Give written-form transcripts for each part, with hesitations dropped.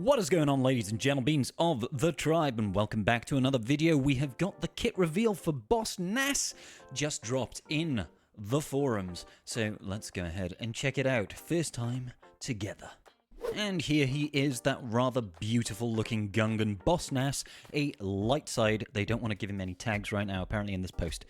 What is going on, ladies and gentlemen of the tribe, and welcome back to another video. We have got the kit reveal for Boss Nass just dropped in the forums, so let's go ahead and check it out first time together. And here he is, that rather beautiful looking Gungan Boss Nass, a light side. They don't want to give him any tags right now apparently in this post.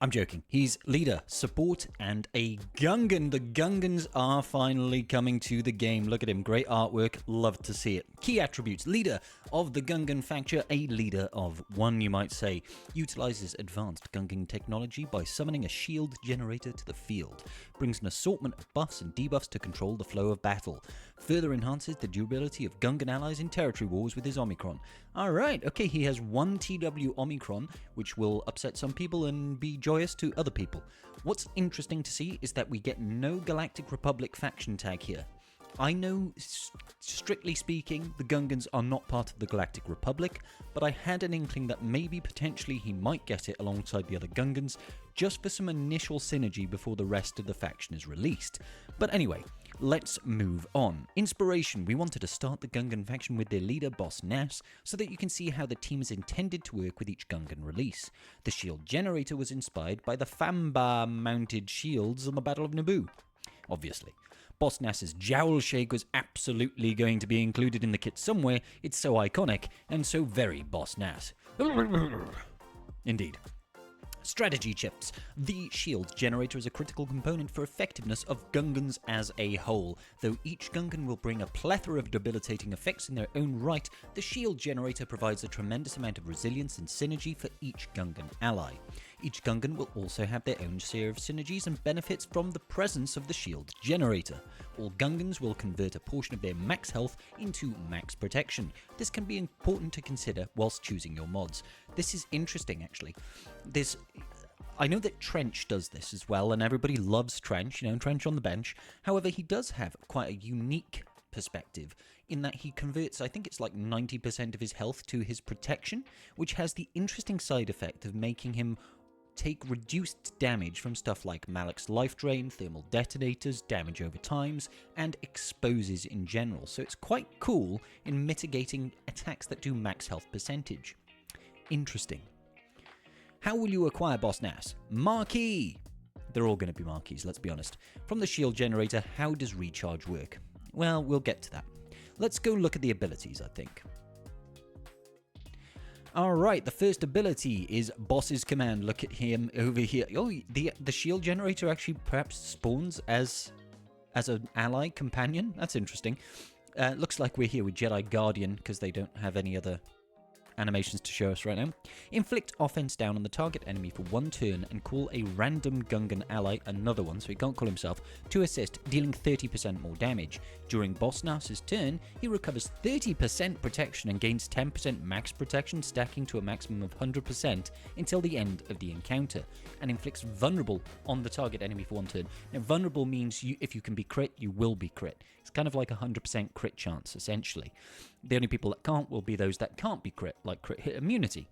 I'm joking. He's leader, support, and a Gungan. The Gungans are finally coming to the game. Look at him. Great artwork. Love to see it. Key attributes. Leader of the Gungan faction. A leader of one, you might say. Utilizes advanced Gungan technology by summoning a shield generator to the field. Brings an assortment of buffs and debuffs to control the flow of battle. Further enhances the durability of Gungan allies in territory wars with his Omicron. Alright, okay, he has one TW Omicron, which will upset some people and be joyous to other people. What's interesting to see is that we get no Galactic Republic faction tag here. I know, strictly speaking, the Gungans are not part of the Galactic Republic, but I had an inkling that maybe potentially he might get it alongside the other Gungans, just for some initial synergy before the rest of the faction is released. But anyway, let's move on. Inspiration. We wanted to start the Gungan faction with their leader, Boss Nass, so that you can see how the team is intended to work with each Gungan release. The shield generator was inspired by the Famba-mounted shields on the Battle of Naboo, obviously. Boss Nass's jowl shake was absolutely going to be included in the kit somewhere. It's so iconic and so very Boss Nass. Indeed. Strategy chips. The shield generator is a critical component for effectiveness of Gungans as a whole. Though each Gungan will bring a plethora of debilitating effects in their own right, the shield generator provides a tremendous amount of resilience and synergy for each Gungan ally. Each Gungan will also have their own share of synergies and benefits from the presence of the shield generator. All Gungans will convert a portion of their max health into max protection. This can be important to consider whilst choosing your mods. This is interesting, actually. I know that Trench does this as well, and everybody loves Trench, Trench on the bench. However, he does have quite a unique perspective in that he converts, I think it's like 90% of his health to his protection, which has the interesting side effect of making him take reduced damage from stuff like Malak's life drain, thermal detonators, damage over times, and exposes in general. So it's quite cool in mitigating attacks that do max health percentage. Interesting. How will you acquire Boss Nass? Marquee! They're all going to be marquees, let's be honest. From the shield generator, how does recharge work? Well, we'll get to that. Let's go look at the abilities, I think. Alright, the first ability is Boss's Command. Look at him over here. Oh, the shield generator actually perhaps spawns as an ally companion. That's interesting. Looks like we're here with Jedi Guardian because they don't have any other animations to show us right now. Inflict offense down on the target enemy for 1 turn and call a random Gungan ally, another one, so he can't call himself, to assist, dealing 30% more damage. During Boss Nass's turn, he recovers 30% protection and gains 10% max protection, stacking to a maximum of 100% until the end of the encounter, and inflicts vulnerable on the target enemy for 1 turn. Now, vulnerable means if you can be crit, you will be crit. It's kind of like a 100% crit chance, essentially. The only people that can't will be those that can't be crit, like crit hit immunity.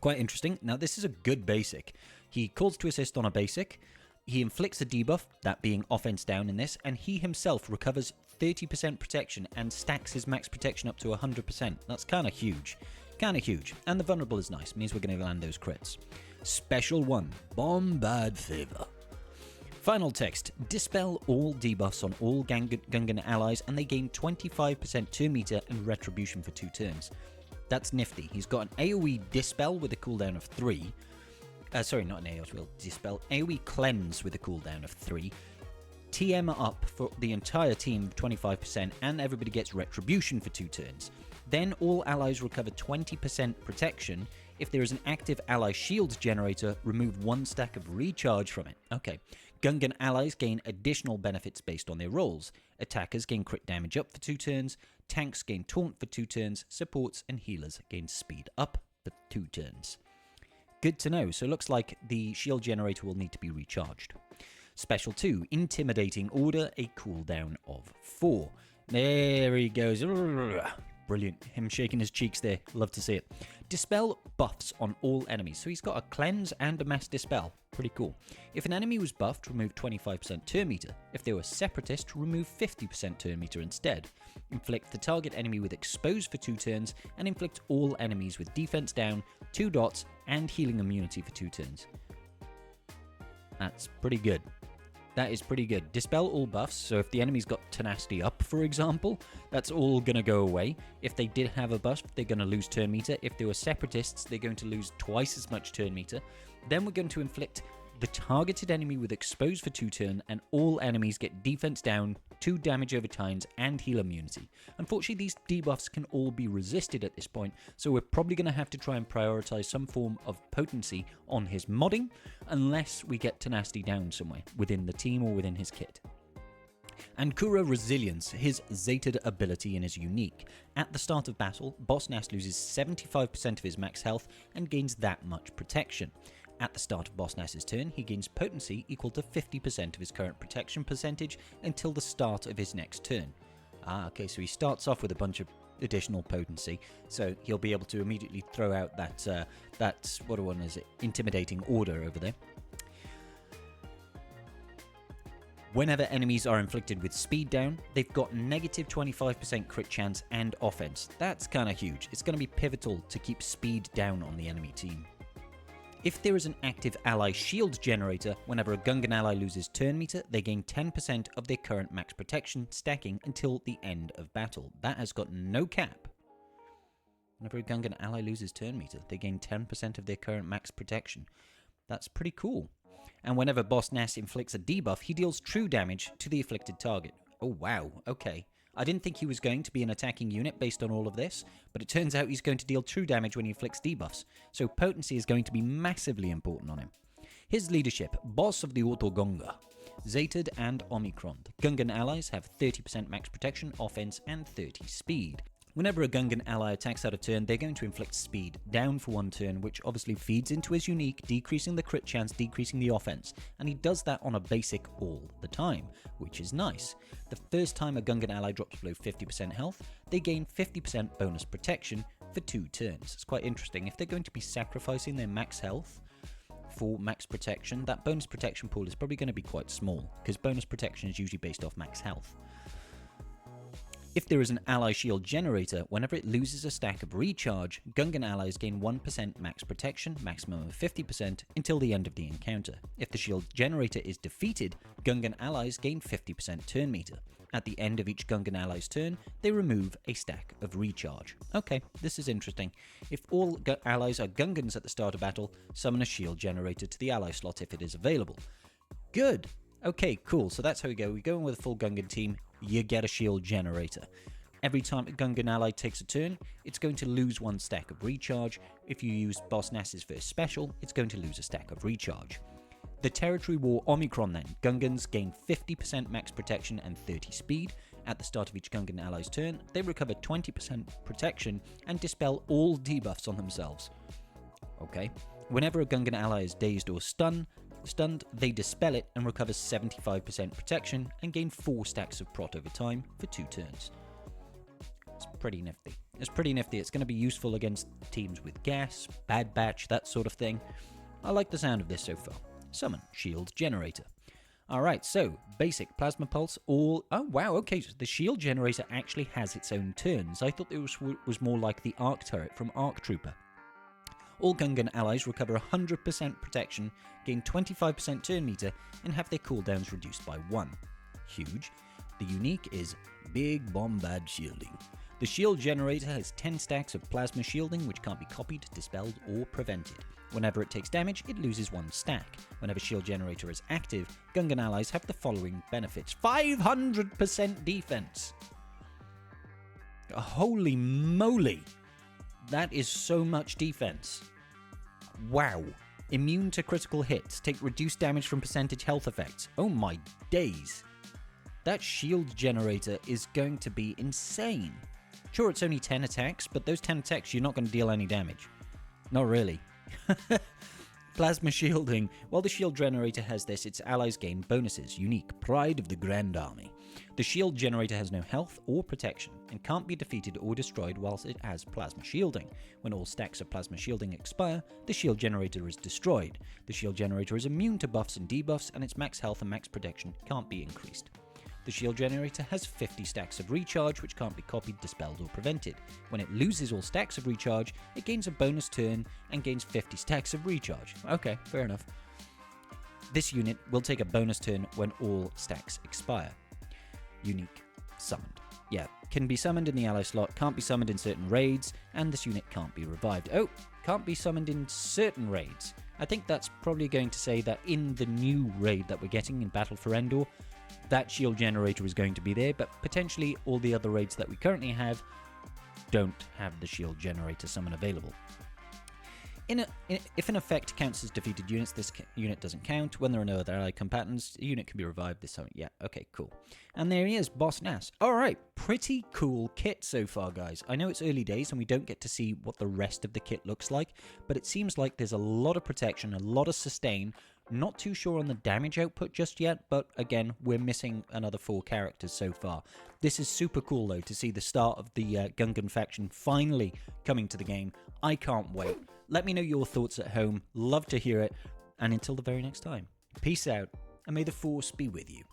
Quite interesting. Now, this is a good basic. He calls to assist on a basic. He inflicts a debuff, that being offense down in this, and he himself recovers 30% protection and stacks his max protection up to 100%. That's kind of huge. Kind of huge. And the vulnerable is nice. Means we're going to land those crits. Special 1. Bombard Favor. Final text. Dispel all debuffs on all Gungan allies and they gain 25% turn meter and retribution for 2 turns. That's nifty. He's got an AoE Dispel with a cooldown of 3. Sorry, not an AoE Dispel. AoE Cleanse with a cooldown of 3. TM up for the entire team 25% and everybody gets retribution for 2 turns. Then all allies recover 20% protection. If there is an active ally shield generator, remove 1 stack of recharge from it. Okay. Gungan allies gain additional benefits based on their roles. Attackers gain crit damage up for 2 turns. Tanks gain taunt for 2 turns. Supports and healers gain speed up for 2 turns. Good to know. So it looks like the shield generator will need to be recharged. Special 2. Intimidating Order, a cooldown of 4. There he goes. brilliant. Him shaking his cheeks there. Love to see it. Dispel buffs on all enemies. So he's got a cleanse and a mass dispel. Pretty cool. If an enemy was buffed, remove 25% turn meter. If they were separatist, remove 50% turn meter instead. Inflict the target enemy with expose for 2 turns, and inflict all enemies with defense down, 2 dots, and healing immunity for 2 turns. That's pretty good. That is pretty good. Dispel all buffs, so if the enemy's got tenacity up, for example, that's all going to go away. If they did have a buff, they're going to lose turn meter. If they were separatists, they're going to lose twice as much turn meter. Then we're going to inflict the targeted enemy with expose for 2 turn, and all enemies get defense down, 2 damage over times, and heal immunity. Unfortunately, these debuffs can all be resisted at this point, so we're probably going to have to try and prioritize some form of potency on his modding, unless we get tenacity down somewhere, within the team or within his kit. Ankura Resilience, his Xaereth ability and is unique. At the start of battle, Boss Nass loses 75% of his max health and gains that much protection. At the start of Boss Nass's turn, he gains potency equal to 50% of his current protection percentage until the start of his next turn. Okay, so he starts off with a bunch of additional potency, so he'll be able to immediately throw out that what one is it? Intimidating order over there. Whenever enemies are inflicted with speed down, they've got negative 25% crit chance and offense. That's kind of huge. It's going to be pivotal to keep speed down on the enemy team. If there is an active ally shield generator, whenever a Gungan ally loses turn meter, they gain 10% of their current max protection, stacking until the end of battle. That has got no cap. Whenever a Gungan ally loses turn meter, they gain 10% of their current max protection. That's pretty cool. And whenever Boss Nass inflicts a debuff, he deals true damage to the afflicted target. Oh wow, okay. I didn't think he was going to be an attacking unit based on all of this, but it turns out he's going to deal true damage when he inflicts debuffs, so potency is going to be massively important on him. His leadership, Boss of the Autogunga. Xaereth and Omicron. Gungan allies have 30% max protection, offense, and 30 speed. Whenever a Gungan ally attacks out of turn, they're going to inflict speed down for 1 turn, which obviously feeds into his unique, decreasing the crit chance, decreasing the offense, and he does that on a basic all the time, which is nice. The first time a Gungan ally drops below 50% health, they gain 50% bonus protection for 2 turns. It's quite interesting. If they're going to be sacrificing their max health for max protection, that bonus protection pool is probably going to be quite small, because bonus protection is usually based off max health. If there is an ally shield generator, whenever it loses a stack of recharge, Gungan allies gain 1% max protection, maximum of 50%, until the end of the encounter. If the shield generator is defeated, Gungan allies gain 50% turn meter. At the end of each Gungan ally's turn, they remove a stack of recharge. Okay, this is interesting. If all allies are Gungans at the start of battle, summon a shield generator to the ally slot if it is available. Good! Okay, cool, so that's how we go. We go in with a full Gungan team, you get a shield generator. Every time a Gungan ally takes a turn, it's going to lose 1 stack of recharge. If you use Boss Nass's first special, it's going to lose a stack of recharge. The Territory War Omicron then. Gungans gain 50% max protection and 30 speed. At the start of each Gungan ally's turn, they recover 20% protection and dispel all debuffs on themselves. Okay. Whenever a Gungan ally is dazed or stunned, they dispel it and recover 75% protection and gain 4 stacks of prot over time for 2 turns. It's pretty nifty. It's pretty nifty. It's going to be useful against teams with gas, bad batch, that sort of thing. I like the sound of this so far. Summon shield generator. Alright, so basic plasma pulse, all... Oh wow, okay, so the shield generator actually has its own turns. I thought it was more like the arc turret from Arc Trooper. All Gungan allies recover 100% protection, gain 25% turn meter, and have their cooldowns reduced by 1. Huge. The unique is Big Bombard Shielding. The shield generator has 10 stacks of plasma shielding which can't be copied, dispelled, or prevented. Whenever it takes damage, it loses 1 stack. Whenever shield generator is active, Gungan allies have the following benefits. 500% defense! Holy moly! That is so much defense. Wow. Immune to critical hits. Take reduced damage from percentage health effects. Oh my days. That shield generator is going to be insane. Sure, it's only 10 attacks, but those 10 attacks you're not going to deal any damage. Not really. Plasma shielding. While the shield generator has this, its allies gain bonuses. Unique. Pride of the Grand Army. The shield generator has no health or protection and can't be defeated or destroyed whilst it has plasma shielding. When all stacks of plasma shielding expire, the shield generator is destroyed. The shield generator is immune to buffs and debuffs, and its max health and max protection can't be increased. The shield generator has 50 stacks of recharge, which can't be copied, dispelled, or prevented. When it loses all stacks of recharge, it gains a bonus turn and gains 50 stacks of recharge. Okay, fair enough. This unit will take a bonus turn when all stacks expire. Unique summoned. Yeah, can be summoned in the ally slot, can't be summoned in certain raids, and this unit can't be revived. Oh, can't be summoned in certain raids. I think that's probably going to say that in the new raid that we're getting in Battle for Endor, that shield generator is going to be there, but potentially all the other raids that we currently have don't have the shield generator summon available. If an effect counts as defeated units, this unit doesn't count. When there are no other ally combatants, the unit can be revived this summon. Yeah, okay, cool. And there he is, Boss Nass. Alright, pretty cool kit so far, guys. I know it's early days and we don't get to see what the rest of the kit looks like, but it seems like there's a lot of protection, a lot of sustain. Not too sure on the damage output just yet, but again, we're missing another 4 characters so far. This is super cool, though, to see the start of the Gungan faction finally coming to the game. I can't wait. Let me know your thoughts at home. Love to hear it. And until the very next time, peace out, and may the Force be with you.